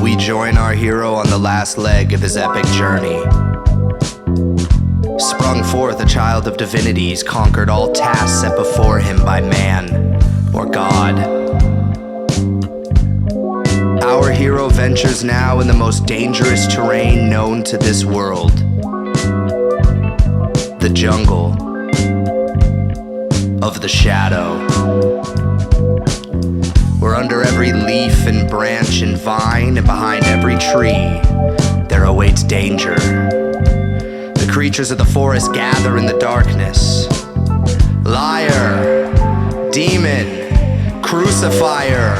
We join our hero on the last leg of his epic journey. Sprung forth a child of divinities, conquered all tasks set before him by man or God. Our hero ventures now in the most dangerous terrain known to this world. The jungle of the shadow. Where under every leaf and branch and vine and behind every tree there awaits danger. The creatures of the forest gather in the darkness. Liar, demon, crucifier,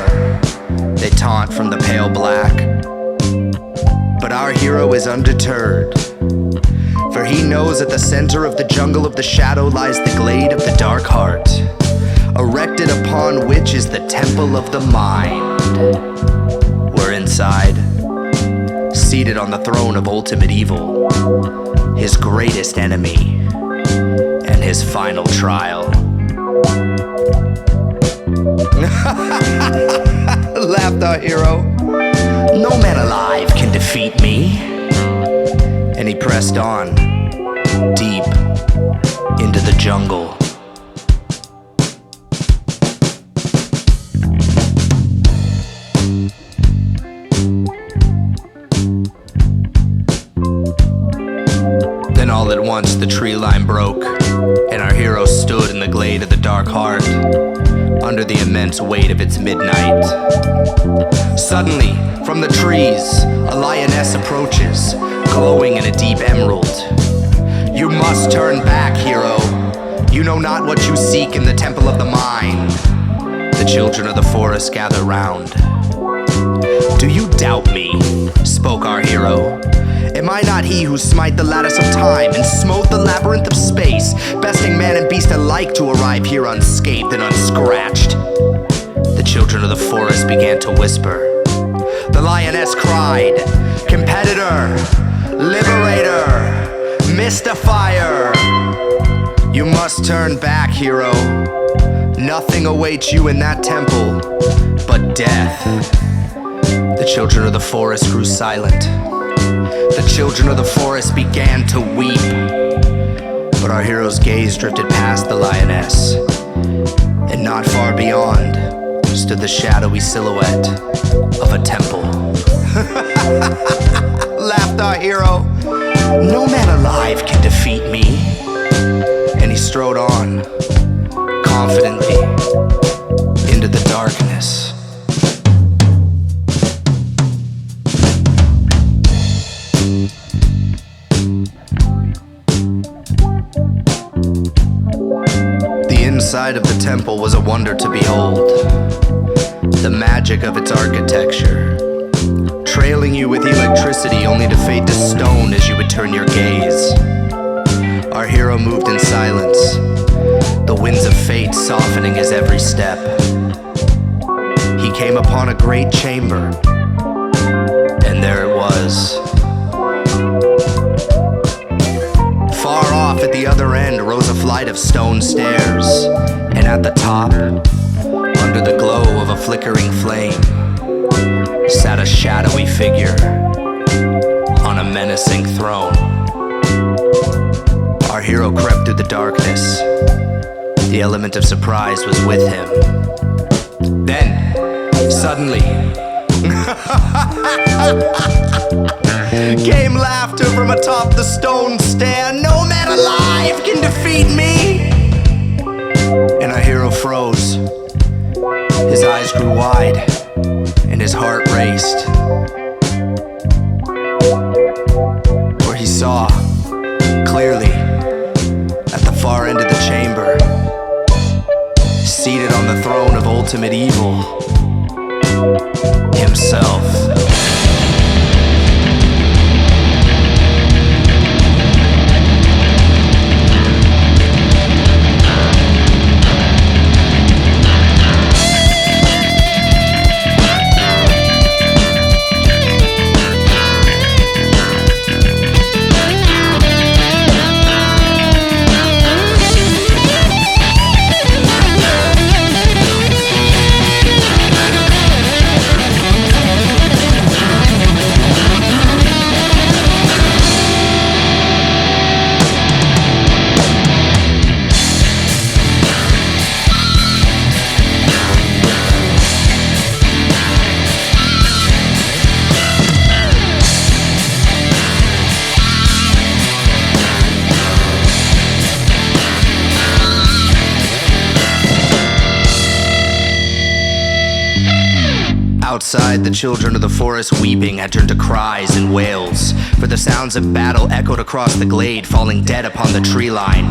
they taunt from the pale black. But our hero is undeterred, for he knows at the center of the jungle of the shadow lies the glade of the dark heart, erected upon which is the temple of the mind. We're inside, seated on the throne of ultimate evil, his greatest enemy, and his final trial. Laughed our hero. No man alive can defeat me. And he pressed on, deep into the jungle. Then all at once the tree line broke, and our hero stood in the glade of the dark heart, under the immense weight of its midnight. Suddenly, from the trees, a lioness approaches, glowing in a deep emerald. You must turn back, hero. You know not what you seek in the temple of the mind. The children of the forest gather round. Do you doubt me? Spoke our hero. Am I not he who smite the lattice of time and smote the labyrinth of space, besting man and beast alike to arrive here unscathed and unscratched? The children of the forest began to whisper. The lioness cried, competitor, liberator, mystifier. You must turn back, hero. Nothing awaits you in that temple but death. The children of the forest grew silent. The children of the forest began to weep. But our hero's gaze drifted past the lioness, and not far beyond stood the shadowy silhouette of a temple. Laughed our hero. No man alive can defeat me. And he strode on, confidently, into the darkness. The inside of the temple was a wonder to behold. The magic of its architecture, trailing you with electricity only to fade to stone as you would turn your gaze. Our hero moved in silence, the winds of fate softening his every step. He came upon a great chamber, and there it was. Far off at the other end rose a flight of stone stairs, and at the top, under the glow of a flickering flame, sat a shadowy figure on a menacing throne. Our hero crept through the darkness. The element of surprise was with him. Then, suddenly, came laughter from atop the stone stair. No man alive can defeat me. And our hero froze. His eyes grew wide, and his heart raced. For he saw, clearly, at the far end of the chamber, seated on the throne of ultimate evil, himself. Outside, the children of the forest weeping had turned to cries and wails, for the sounds of battle echoed across the glade, falling dead upon the tree line.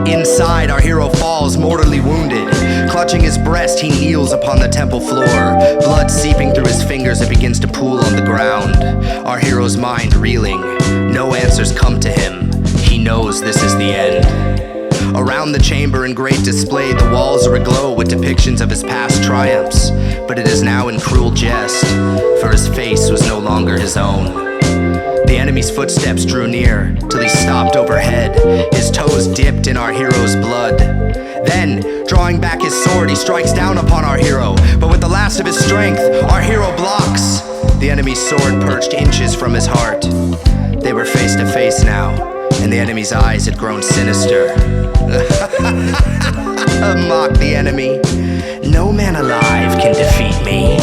Inside, our hero falls, mortally wounded. Clutching his breast, he kneels upon the temple floor. Blood seeping through his fingers, it begins to pool on the ground. Our hero's mind reeling. No answers come to him. He knows this is the end. Around the chamber in great display, the walls are aglow with depictions of his past triumphs. But it is now in cruel jest, for his face was no longer his own. The enemy's footsteps drew near, till he stopped overhead. His toes dipped in our hero's blood. Then, drawing back his sword, he strikes down upon our hero. But with the last of his strength, our hero blocks. The enemy's sword perched inches from his heart. They were face to face now, and the enemy's eyes had grown sinister. Mocked the enemy. No man alive can defeat me.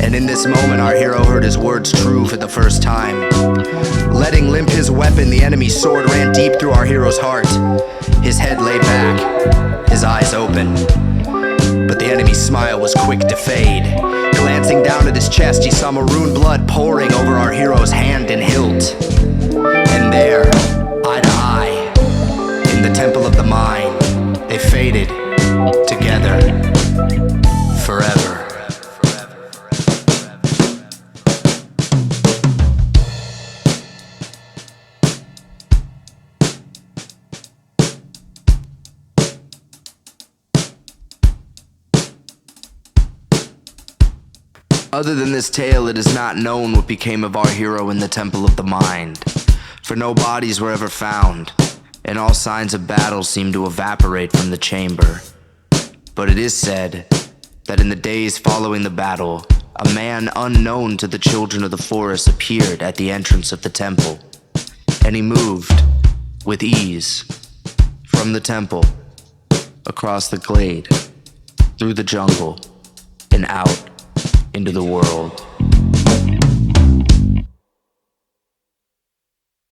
And in this moment, our hero heard his words true for the first time. Letting limp his weapon, the enemy's sword ran deep through our hero's heart. His head lay back, his eyes open. But the enemy's smile was quick to fade. Glancing down at his chest, he saw maroon blood pouring over our hero's hand and hilt. And there, eye to eye, in the temple of the mind, they faded together forever. Other than this tale, it is not known what became of our hero in the Temple of the Mind, for no bodies were ever found, and all signs of battle seemed to evaporate from the chamber. But it is said that in the days following the battle, a man unknown to the children of the forest appeared at the entrance of the temple, and he moved with ease from the temple, across the glade, through the jungle, and out into the world.